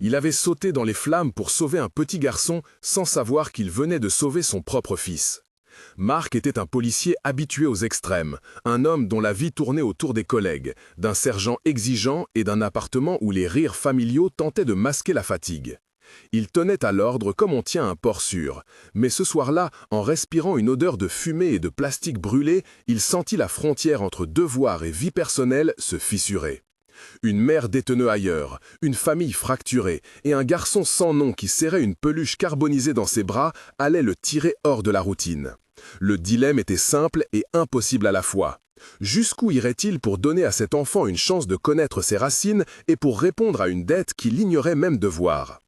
Il avait sauté dans les flammes pour sauver un petit garçon sans savoir qu'il venait de sauver son propre fils. Marc était un policier habitué aux extrêmes, un homme dont la vie tournait autour des collègues, d'un sergent exigeant et d'un appartement où les rires familiaux tentaient de masquer la fatigue. Il tenait à l'ordre comme on tient un port sûr, mais ce soir-là, en respirant une odeur de fumée et de plastique brûlé, il sentit la frontière entre devoir et vie personnelle se fissurer. Une mère détenue ailleurs, une famille fracturée et un garçon sans nom qui serrait une peluche carbonisée dans ses bras allaient le tirer hors de la routine. Le dilemme était simple et impossible à la fois. Jusqu'où irait-il pour donner à cet enfant une chance de connaître ses racines et pour répondre à une dette qu'il ignorait même devoir?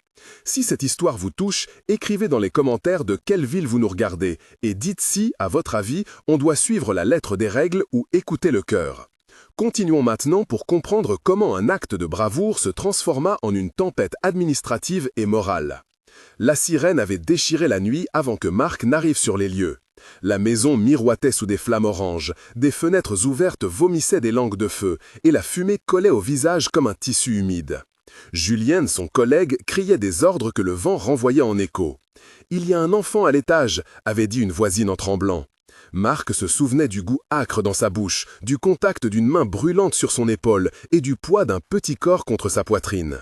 Si cette histoire vous touche, écrivez dans les commentaires de quelle ville vous nous regardez et dites si, à votre avis, on doit suivre la lettre des règles ou écouter le cœur. Continuons maintenant pour comprendre comment un acte de bravoure se transforma en une tempête administrative et morale. La sirène avait déchiré la nuit avant que Marc n'arrive sur les lieux. La maison miroitait sous des flammes oranges, des fenêtres ouvertes vomissaient des langues de feu, et la fumée collait au visage comme un tissu humide. Julienne, son collègue, criait des ordres que le vent renvoyait en écho. « Il y a un enfant à l'étage », avait dit une voisine en tremblant. Marc se souvenait du goût âcre dans sa bouche, du contact d'une main brûlante sur son épaule et du poids d'un petit corps contre sa poitrine.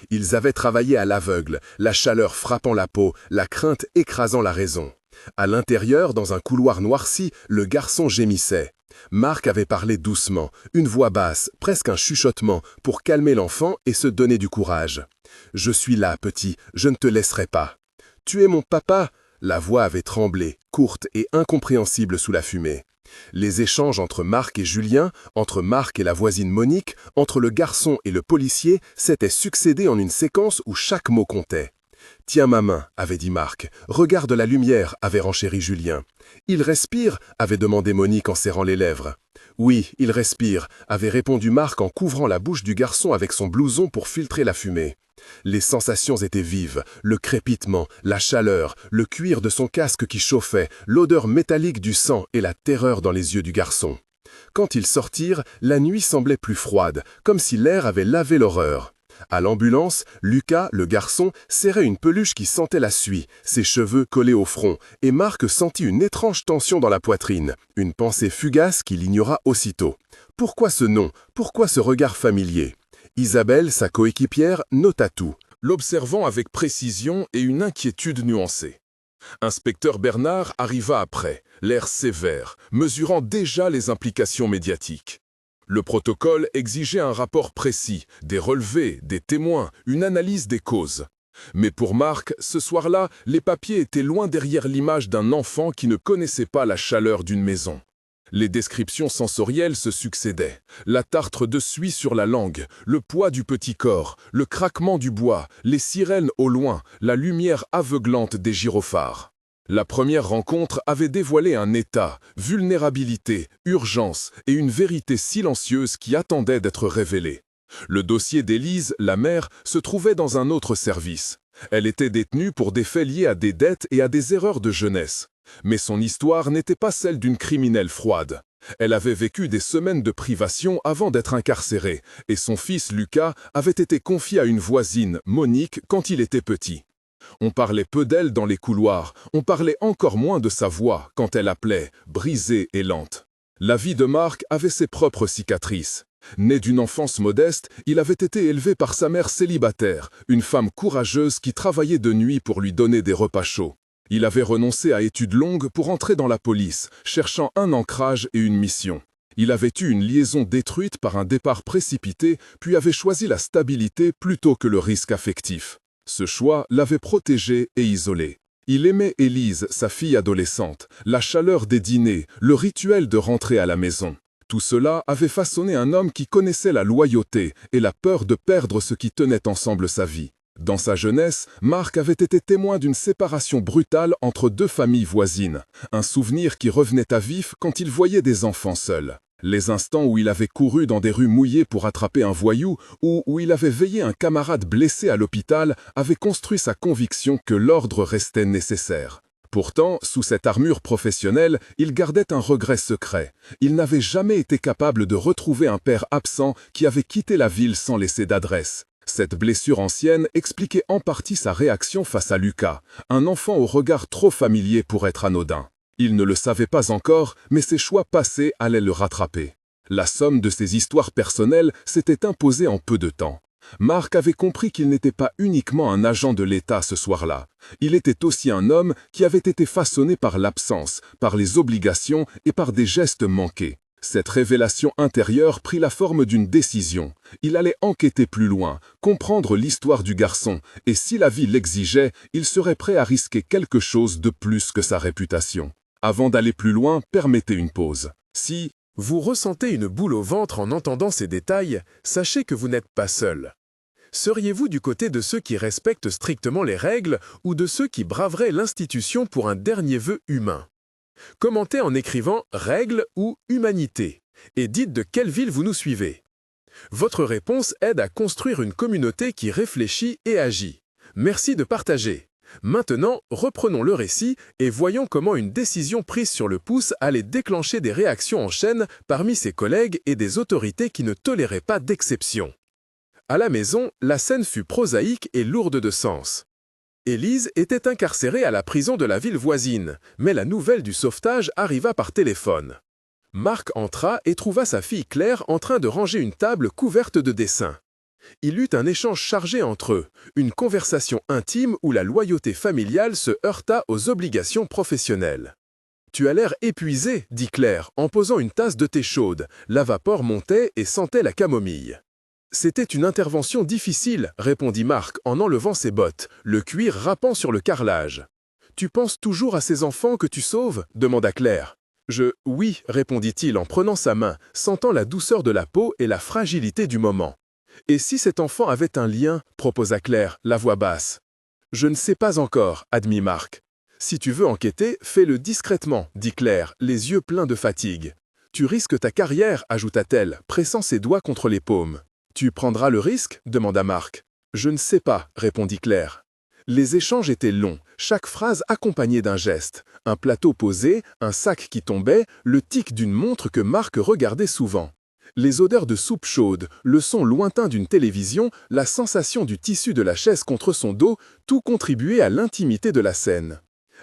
Ils avaient travaillé à l'aveugle, la chaleur frappant la peau, la crainte écrasant la raison. À l'intérieur, dans un couloir noirci, le garçon gémissait. Marc avait parlé doucement, une voix basse, presque un chuchotement, pour calmer l'enfant et se donner du courage. « Je suis là, petit, je ne te laisserai pas. »« Tu es mon papa ?» La voix avait tremblé, courte et incompréhensible sous la fumée. Les échanges entre Marc et Julien, entre Marc et la voisine Monique, entre le garçon et le policier s'étaient succédés en une séquence où chaque mot comptait. « Tiens ma main » avait dit Marc. « Regarde la lumière » avait renchéri Julien. « Il respire » avait demandé Monique en serrant les lèvres. « Oui, il respire » avait répondu Marc en couvrant la bouche du garçon avec son blouson pour filtrer la fumée. Les sensations étaient vives, le crépitement, la chaleur, le cuir de son casque qui chauffait, l'odeur métallique du sang et la terreur dans les yeux du garçon. Quand ils sortirent, la nuit semblait plus froide, comme si l'air avait lavé l'horreur. À l'ambulance, Lucas, le garçon, serrait une peluche qui sentait la suie, ses cheveux collés au front, et Marc sentit une étrange tension dans la poitrine, une pensée fugace qu'il ignora aussitôt. Pourquoi ce nom? Pourquoi ce regard familier? Isabelle, sa coéquipière, nota tout, l'observant avec précision et une inquiétude nuancée. Inspecteur Bernard arriva après, l'air sévère, mesurant déjà les implications médiatiques. Le protocole exigeait un rapport précis, des relevés, des témoins, une analyse des causes. Mais pour Marc, ce soir-là, les papiers étaient loin derrière l'image d'un enfant qui ne connaissait pas la chaleur d'une maison. Les descriptions sensorielles se succédaient. La tartre de suie sur la langue, le poids du petit corps, le craquement du bois, les sirènes au loin, la lumière aveuglante des gyrophares. La première rencontre avait dévoilé un état, vulnérabilité, urgence et une vérité silencieuse qui attendait d'être révélée. Le dossier d'Élise, la mère, se trouvait dans un autre service. Elle était détenue pour des faits liés à des dettes et à des erreurs de jeunesse. Mais son histoire n'était pas celle d'une criminelle froide. Elle avait vécu des semaines de privation avant d'être incarcérée, et son fils Lucas avait été confié à une voisine, Monique, quand il était petit. On parlait peu d'elle dans les couloirs, on parlait encore moins de sa voix quand elle appelait, brisée et lente. La vie de Marc avait ses propres cicatrices. Né d'une enfance modeste, il avait été élevé par sa mère célibataire, une femme courageuse qui travaillait de nuit pour lui donner des repas chauds. Il avait renoncé à études longues pour entrer dans la police, cherchant un ancrage et une mission. Il avait eu une liaison détruite par un départ précipité, puis avait choisi la stabilité plutôt que le risque affectif. Ce choix l'avait protégé et isolé. Il aimait Élise, sa fille adolescente, la chaleur des dîners, le rituel de rentrer à la maison. Tout cela avait façonné un homme qui connaissait la loyauté et la peur de perdre ce qui tenait ensemble sa vie. Dans sa jeunesse, Marc avait été témoin d'une séparation brutale entre deux familles voisines, un souvenir qui revenait à vif quand il voyait des enfants seuls. Les instants où il avait couru dans des rues mouillées pour attraper un voyou ou où il avait veillé un camarade blessé à l'hôpital avaient construit sa conviction que l'ordre restait nécessaire. Pourtant, sous cette armure professionnelle, il gardait un regret secret. Il n'avait jamais été capable de retrouver un père absent qui avait quitté la ville sans laisser d'adresse. Cette blessure ancienne expliquait en partie sa réaction face à Lucas, un enfant au regard trop familier pour être anodin. Il ne le savait pas encore, mais ses choix passés allaient le rattraper. La somme de ses histoires personnelles s'était imposée en peu de temps. Marc avait compris qu'il n'était pas uniquement un agent de l'État ce soir-là. Il était aussi un homme qui avait été façonné par l'absence, par les obligations et par des gestes manqués. Cette révélation intérieure prit la forme d'une décision. Il allait enquêter plus loin, comprendre l'histoire du garçon, et si la vie l'exigeait, il serait prêt à risquer quelque chose de plus que sa réputation. Avant d'aller plus loin, permettez une pause. Si vous ressentez une boule au ventre en entendant ces détails, sachez que vous n'êtes pas seul. Seriez-vous du côté de ceux qui respectent strictement les règles ou de ceux qui braveraient l'institution pour un dernier vœu humain? Commentez en écrivant « règles » ou « humanité » et dites de quelle ville vous nous suivez. Votre réponse aide à construire une communauté qui réfléchit et agit. Merci de partager. Maintenant, reprenons le récit et voyons comment une décision prise sur le pouce allait déclencher des réactions en chaîne parmi ses collègues et des autorités qui ne toléraient pas d'exception. À la maison, la scène fut prosaïque et lourde de sens. Élise était incarcérée à la prison de la ville voisine, mais la nouvelle du sauvetage arriva par téléphone. Marc entra et trouva sa fille Claire en train de ranger une table couverte de dessins. Il eut un échange chargé entre eux, une conversation intime où la loyauté familiale se heurta aux obligations professionnelles. « Tu as l'air épuisé, dit Claire, en posant une tasse de thé chaude. La vapeur montait et sentait la camomille. C'était une intervention difficile, répondit Marc en enlevant ses bottes, le cuir râpant sur le carrelage. Tu penses toujours à ces enfants que tu sauves? Demanda Claire. Oui, répondit-il en prenant sa main, sentant la douceur de la peau et la fragilité du moment. Et si cet enfant avait un lien? Proposa Claire, la voix basse. Je ne sais pas encore, admit Marc. Si tu veux enquêter, fais-le discrètement, dit Claire, les yeux pleins de fatigue. Tu risques ta carrière, ajouta-t-elle, pressant ses doigts contre les paumes. Tu prendras le risque? Demanda Marc. Je ne sais pas, répondit Claire. Les échanges étaient longs, chaque phrase accompagnée d'un geste. Un plateau posé, un sac qui tombait, le tic d'une montre que Marc regardait souvent. Les odeurs de soupe chaude, le son lointain d'une télévision, la sensation du tissu de la chaise contre son dos, tout contribuait à l'intimité de la scène.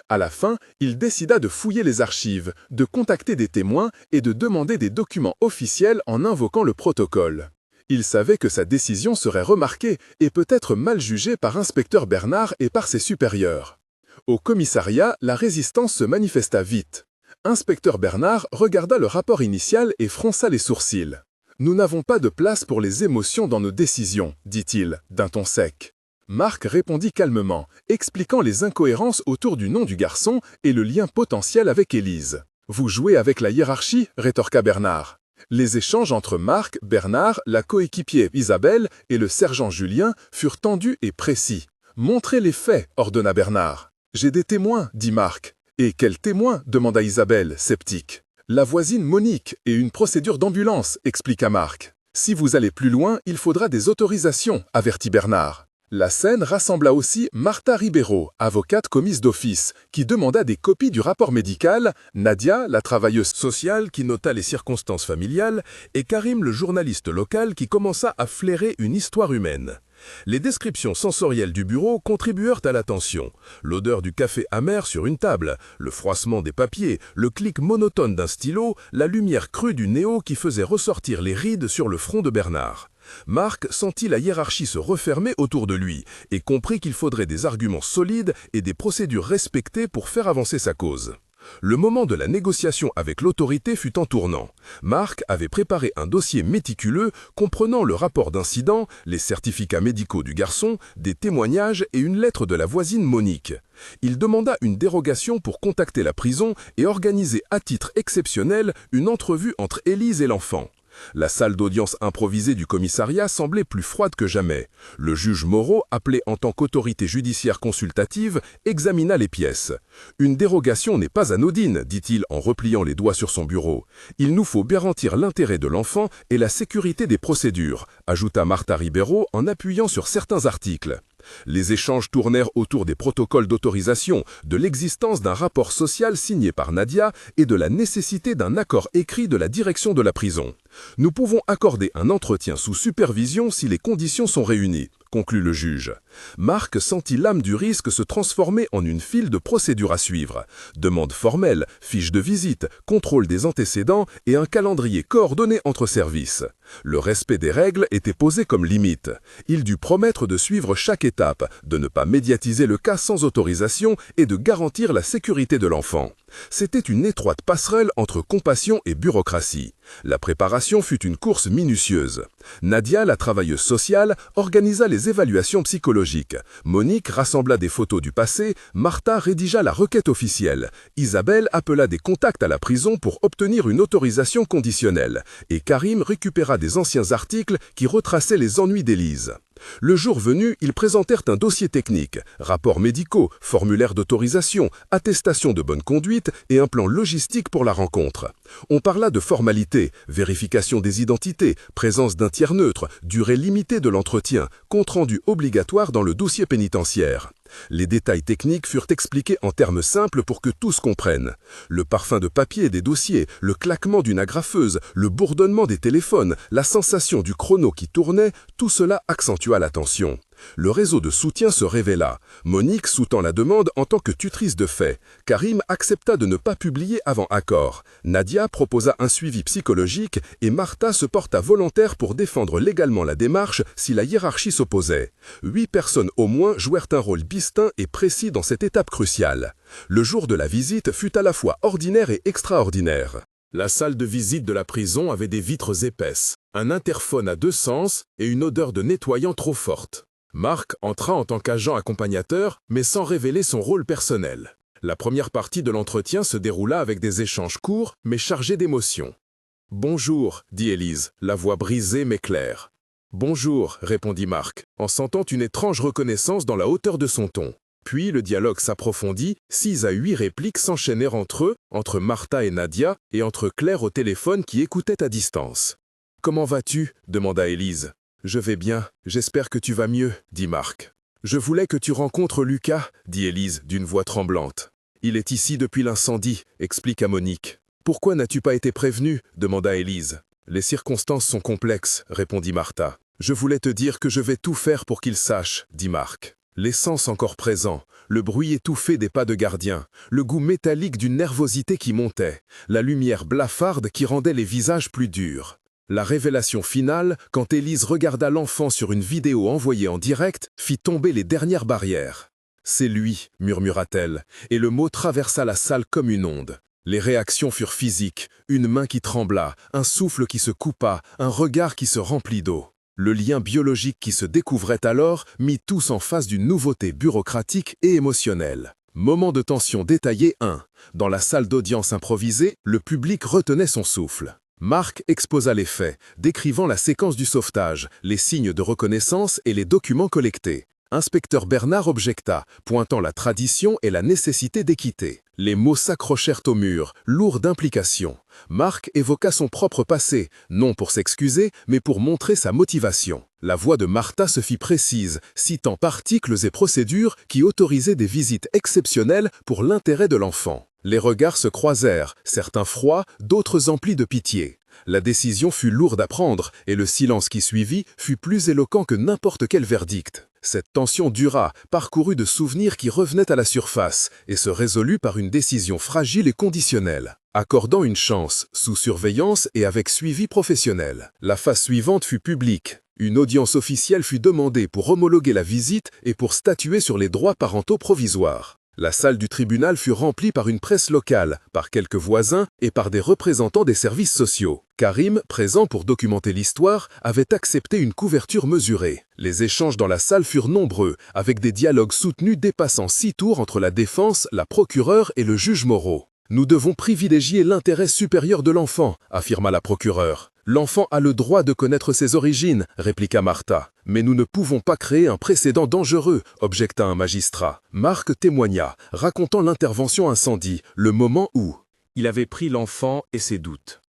À la fin, il décida de fouiller les archives, de contacter des témoins et de demander des documents officiels en invoquant le protocole. Il savait que sa décision serait remarquée et peut-être mal jugée par inspecteur Bernard et par ses supérieurs. Au commissariat, la résistance se manifesta vite. Inspecteur Bernard regarda le rapport initial et fronça les sourcils. « Nous n'avons pas de place pour les émotions dans nos décisions, dit-il, d'un ton sec. Marc répondit calmement, expliquant les incohérences autour du nom du garçon et le lien potentiel avec Élise. « Vous jouez avec la hiérarchie » rétorqua Bernard. Les échanges entre Marc, Bernard, la coéquipier Isabelle et le sergent Julien furent tendus et précis. « Montrez les faits » ordonna Bernard. « J'ai des témoins » dit Marc. « Et quels témoins » demanda Isabelle, sceptique. « La voisine Monique et une procédure d'ambulance » expliqua Marc. « Si vous allez plus loin, il faudra des autorisations » avertit Bernard. La scène rassembla aussi Martha Ribeiro, avocate commise d'office, qui demanda des copies du rapport médical, Nadia, la travailleuse sociale qui nota les circonstances familiales, et Karim, le journaliste local qui commença à flairer une histoire humaine. Les descriptions sensorielles du bureau contribuèrent à l'attention. L'odeur du café amer sur une table, le froissement des papiers, le clic monotone d'un stylo, la lumière crue du néo qui faisait ressortir les rides sur le front de Bernard. Marc sentit la hiérarchie se refermer autour de lui et comprit qu'il faudrait des arguments solides et des procédures respectées pour faire avancer sa cause. Le moment de la négociation avec l'autorité fut en tournant. Marc avait préparé un dossier méticuleux comprenant le rapport d'incident, les certificats médicaux du garçon, des témoignages et une lettre de la voisine Monique. Il demanda une dérogation pour contacter la prison et organiser à titre exceptionnel une entrevue entre Élise et l'enfant. La salle d'audience improvisée du commissariat semblait plus froide que jamais. Le juge Moreau, appelé en tant qu'autorité judiciaire consultative, examina les pièces. « Une dérogation n'est pas anodine, dit-il en repliant les doigts sur son bureau. Il nous faut garantir l'intérêt de l'enfant et la sécurité des procédures, ajouta Martha Ribeiro en appuyant sur certains articles. Les échanges tournèrent autour des protocoles d'autorisation, de l'existence d'un rapport social signé par Nadia et de la nécessité d'un accord écrit de la direction de la prison. « Nous pouvons accorder un entretien sous supervision si les conditions sont réunies », conclut le juge. Marc sentit l'âme du risque se transformer en une file de procédures à suivre. Demande formelle, fiche de visite, contrôle des antécédents et un calendrier coordonné entre services. Le respect des règles était posé comme limite. Il dut promettre de suivre chaque étape, de ne pas médiatiser le cas sans autorisation et de garantir la sécurité de l'enfant. C'était une étroite passerelle entre compassion et bureaucratie. La préparation fut une course minutieuse. Nadia, la travailleuse sociale, organisa les évaluations psychologiques. Monique rassembla des photos du passé, Martha rédigea la requête officielle. Isabelle appela des contacts à la prison pour obtenir une autorisation conditionnelle. Et Karim récupéra des anciens articles qui retraçaient les ennuis d'Élise. Le jour venu, ils présentèrent un dossier technique, rapports médicaux, formulaire d'autorisation, attestation de bonne conduite et un plan logistique pour la rencontre. On parla de formalités, vérification des identités, présence d'un tiers neutre, durée limitée de l'entretien, compte-rendu obligatoire dans le dossier pénitentiaire. Les détails techniques furent expliqués en termes simples pour que tous comprennent. Le parfum de papier des dossiers, le claquement d'une agrafeuse, le bourdonnement des téléphones, la sensation du chrono qui tournait, tout cela accentua l'attention. Le réseau de soutien se révéla. Monique sous-tend la demande en tant que tutrice de fait. Karim accepta de ne pas publier avant accord. Nadia proposa un suivi psychologique et Martha se porta volontaire pour défendre légalement la démarche si la hiérarchie s'opposait. 8 personnes au moins jouèrent un rôle distinct et précis dans cette étape cruciale. Le jour de la visite fut à la fois ordinaire et extraordinaire. La salle de visite de la prison avait des vitres épaisses, un interphone à 2 sens et une odeur de nettoyant trop forte. Marc entra en tant qu'agent accompagnateur, mais sans révéler son rôle personnel. La première partie de l'entretien se déroula avec des échanges courts, mais chargés d'émotions. « Bonjour », dit Élise, la voix brisée mais claire. « Bonjour », répondit Marc, en sentant une étrange reconnaissance dans la hauteur de son ton. Puis le dialogue s'approfondit, 6 à 8 répliques s'enchaînèrent entre eux, entre Martha et Nadia, et entre Claire au téléphone qui écoutait à distance. « Comment vas-tu » demanda Élise. « Je vais bien, j'espère que tu vas mieux, » dit Marc. « Je voulais que tu rencontres Lucas, » dit Élise d'une voix tremblante. « Il est ici depuis l'incendie, » expliqua Monique. « Pourquoi n'as-tu pas été prévenue » demanda Élise. « Les circonstances sont complexes, » répondit Martha. « Je voulais te dire que je vais tout faire pour qu'il sache, » dit Marc. L'essence encore présent, le bruit étouffé des pas de gardien, le goût métallique d'une nervosité qui montait, la lumière blafarde qui rendait les visages plus durs. La révélation finale, quand Élise regarda l'enfant sur une vidéo envoyée en direct, fit tomber les dernières barrières. « C'est lui », murmura-t-elle, et le mot traversa la salle comme une onde. Les réactions furent physiques, une main qui trembla, un souffle qui se coupa, un regard qui se remplit d'eau. Le lien biologique qui se découvrait alors mit tous en face d'une nouveauté bureaucratique et émotionnelle. Moment de tension détaillé 1. Dans la salle d'audience improvisée, le public retenait son souffle. Marc exposa les faits, décrivant la séquence du sauvetage, les signes de reconnaissance et les documents collectés. Inspecteur Bernard objecta, pointant la tradition et la nécessité d'équité. Les mots s'accrochèrent au mur, lourds d'implications. Marc évoqua son propre passé, non pour s'excuser, mais pour montrer sa motivation. La voix de Martha se fit précise, citant articles et procédures qui autorisaient des visites exceptionnelles pour l'intérêt de l'enfant. Les regards se croisèrent, certains froids, d'autres emplis de pitié. La décision fut lourde à prendre, et le silence qui suivit fut plus éloquent que n'importe quel verdict. Cette tension dura, parcourue de souvenirs qui revenaient à la surface, et se résolut par une décision fragile et conditionnelle, accordant une chance, sous surveillance et avec suivi professionnel. La phase suivante fut publique. Une audience officielle fut demandée pour homologuer la visite et pour statuer sur les droits parentaux provisoires. La salle du tribunal fut remplie par une presse locale, par quelques voisins et par des représentants des services sociaux. Karim, présent pour documenter l'histoire, avait accepté une couverture mesurée. Les échanges dans la salle furent nombreux, avec des dialogues soutenus dépassant 6 tours entre la défense, la procureure et le juge Moreau. « Nous devons privilégier l'intérêt supérieur de l'enfant », affirma la procureure. « L'enfant a le droit de connaître ses origines », répliqua Martha. « Mais nous ne pouvons pas créer un précédent dangereux », objecta un magistrat. Marc témoigna, racontant l'intervention incendie, le moment où il avait pris l'enfant et ses doutes.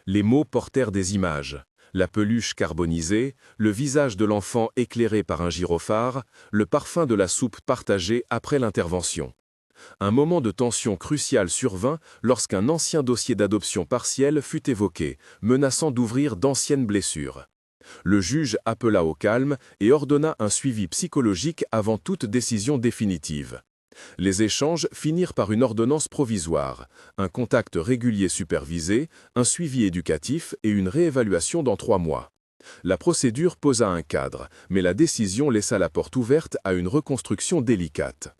Les mots portèrent des images. La peluche carbonisée, le visage de l'enfant éclairé par un gyrophare, le parfum de la soupe partagée après l'intervention. Un moment de tension crucial survint lorsqu'un ancien dossier d'adoption partielle fut évoqué, menaçant d'ouvrir d'anciennes blessures. Le juge appela au calme et ordonna un suivi psychologique avant toute décision définitive. Les échanges finirent par une ordonnance provisoire, un contact régulier supervisé, un suivi éducatif et une réévaluation dans 3 mois. La procédure posa un cadre, mais la décision laissa la porte ouverte à une reconstruction délicate.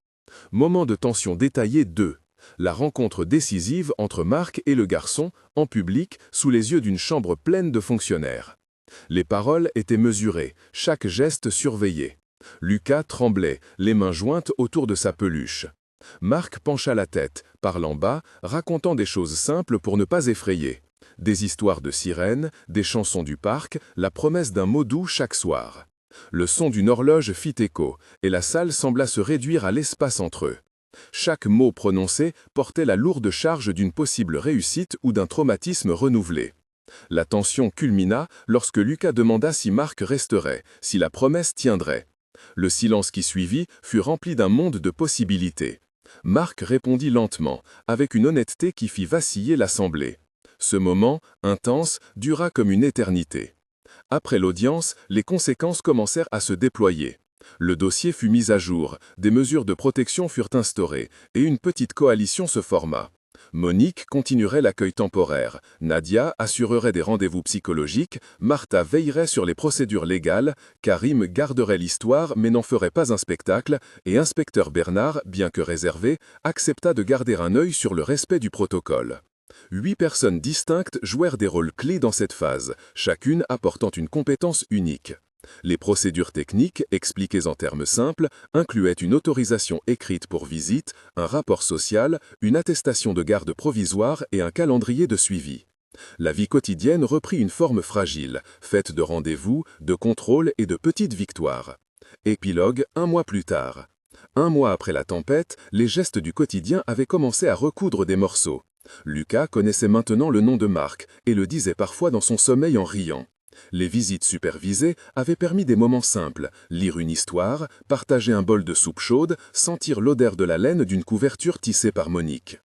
Moment de tension détaillé 2. La rencontre décisive entre Marc et le garçon, en public, sous les yeux d'une chambre pleine de fonctionnaires. Les paroles étaient mesurées, chaque geste surveillé. Lucas tremblait, les mains jointes autour de sa peluche. Marc pencha la tête, parlant bas, racontant des choses simples pour ne pas effrayer. Des histoires de sirènes, des chansons du parc, la promesse d'un mot doux chaque soir. Le son d'une horloge fit écho, et la salle sembla se réduire à l'espace entre eux. Chaque mot prononcé portait la lourde charge d'une possible réussite ou d'un traumatisme renouvelé. La tension culmina lorsque Lucas demanda si Marc resterait, si la promesse tiendrait. Le silence qui suivit fut rempli d'un monde de possibilités. Marc répondit lentement, avec une honnêteté qui fit vaciller l'assemblée. Ce moment, intense, dura comme une éternité. Après l'audience, les conséquences commencèrent à se déployer. Le dossier fut mis à jour, des mesures de protection furent instaurées, et une petite coalition se forma. Monique continuerait l'accueil temporaire, Nadia assurerait des rendez-vous psychologiques, Martha veillerait sur les procédures légales, Karim garderait l'histoire mais n'en ferait pas un spectacle, et inspecteur Bernard, bien que réservé, accepta de garder un œil sur le respect du protocole. 8 personnes distinctes jouèrent des rôles clés dans cette phase, chacune apportant une compétence unique. Les procédures techniques, expliquées en termes simples, incluaient une autorisation écrite pour visite, un rapport social, une attestation de garde provisoire et un calendrier de suivi. La vie quotidienne reprit une forme fragile, faite de rendez-vous, de contrôles et de petites victoires. Épilogue 1 mois plus tard. 1 mois après la tempête, les gestes du quotidien avaient commencé à recoudre des morceaux. Lucas connaissait maintenant le nom de Marc et le disait parfois dans son sommeil en riant. Les visites supervisées avaient permis des moments simples, lire une histoire, partager un bol de soupe chaude, sentir l'odeur de la laine d'une couverture tissée par Monique.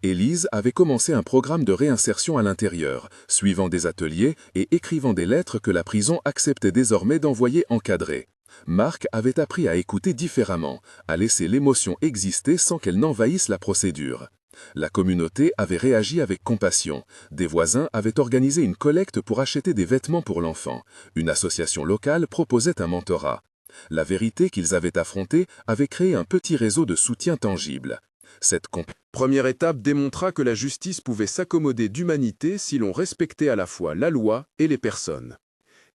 Élise avait commencé un programme de réinsertion à l'intérieur, suivant des ateliers et écrivant des lettres que la prison acceptait désormais d'envoyer encadrées. Marc avait appris à écouter différemment, à laisser l'émotion exister sans qu'elle n'envahisse la procédure. La communauté avait réagi avec compassion. Des voisins avaient organisé une collecte pour acheter des vêtements pour l'enfant. Une association locale proposait un mentorat. La vérité qu'ils avaient affrontée avait créé un petit réseau de soutien tangible. Cette première étape démontra que la justice pouvait s'accommoder d'humanité si l'on respectait à la fois la loi et les personnes.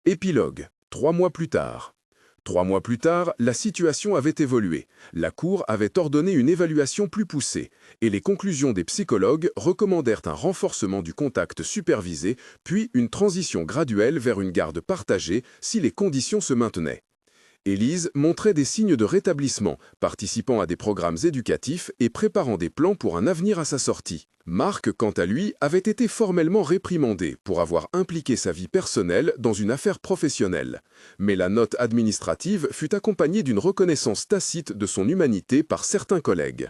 Épilogue, 3 mois plus tard. 3 mois plus tard, la situation avait évolué. La Cour avait ordonné une évaluation plus poussée, et les conclusions des psychologues recommandèrent un renforcement du contact supervisé, puis une transition graduelle vers une garde partagée si les conditions se maintenaient. Élise montrait des signes de rétablissement, participant à des programmes éducatifs et préparant des plans pour un avenir à sa sortie. Marc, quant à lui, avait été formellement réprimandé pour avoir impliqué sa vie personnelle dans une affaire professionnelle. Mais la note administrative fut accompagnée d'une reconnaissance tacite de son humanité par certains collègues.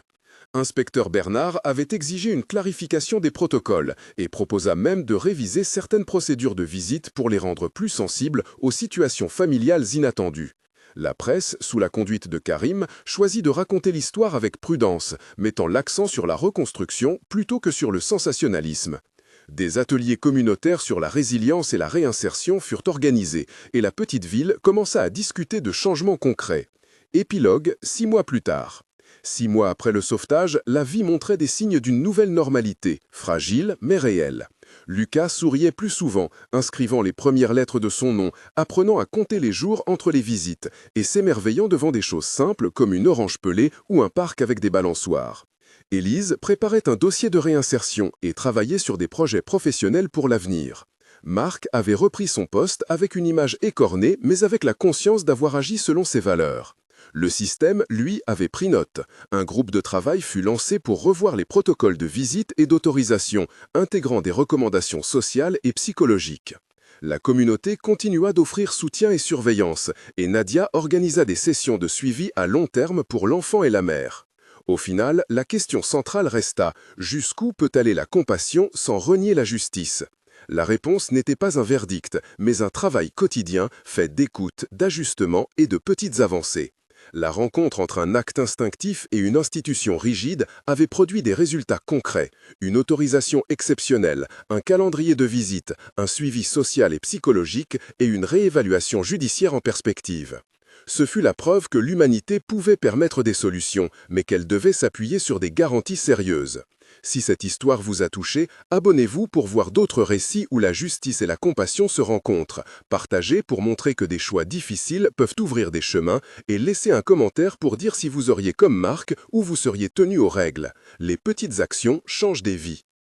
Inspecteur Bernard avait exigé une clarification des protocoles et proposa même de réviser certaines procédures de visite pour les rendre plus sensibles aux situations familiales inattendues. La presse, sous la conduite de Karim, choisit de raconter l'histoire avec prudence, mettant l'accent sur la reconstruction plutôt que sur le sensationnalisme. Des ateliers communautaires sur la résilience et la réinsertion furent organisés, et la petite ville commença à discuter de changements concrets. Épilogue 6 mois plus tard. 6 mois après le sauvetage, la vie montrait des signes d'une nouvelle normalité, fragile mais réelle. Lucas souriait plus souvent, inscrivant les premières lettres de son nom, apprenant à compter les jours entre les visites, et s'émerveillant devant des choses simples comme une orange pelée ou un parc avec des balançoires. Élise préparait un dossier de réinsertion et travaillait sur des projets professionnels pour l'avenir. Marc avait repris son poste avec une image écornée mais avec la conscience d'avoir agi selon ses valeurs. Le système, lui, avait pris note. Un groupe de travail fut lancé pour revoir les protocoles de visite et d'autorisation, intégrant des recommandations sociales et psychologiques. La communauté continua d'offrir soutien et surveillance, et Nadia organisa des sessions de suivi à long terme pour l'enfant et la mère. Au final, la question centrale resta: jusqu'où peut aller la compassion sans renier la justice ? La réponse n'était pas un verdict, mais un travail quotidien fait d'écoute, d'ajustement et de petites avancées. La rencontre entre un acte instinctif et une institution rigide avait produit des résultats concrets, une autorisation exceptionnelle, un calendrier de visite, un suivi social et psychologique et une réévaluation judiciaire en perspective. Ce fut la preuve que l'humanité pouvait permettre des solutions, mais qu'elle devait s'appuyer sur des garanties sérieuses. Si cette histoire vous a touché, abonnez-vous pour voir d'autres récits où la justice et la compassion se rencontrent. Partagez pour montrer que des choix difficiles peuvent ouvrir des chemins et laissez un commentaire pour dire si vous auriez comme Marc ou vous seriez tenu aux règles. Les petites actions changent des vies.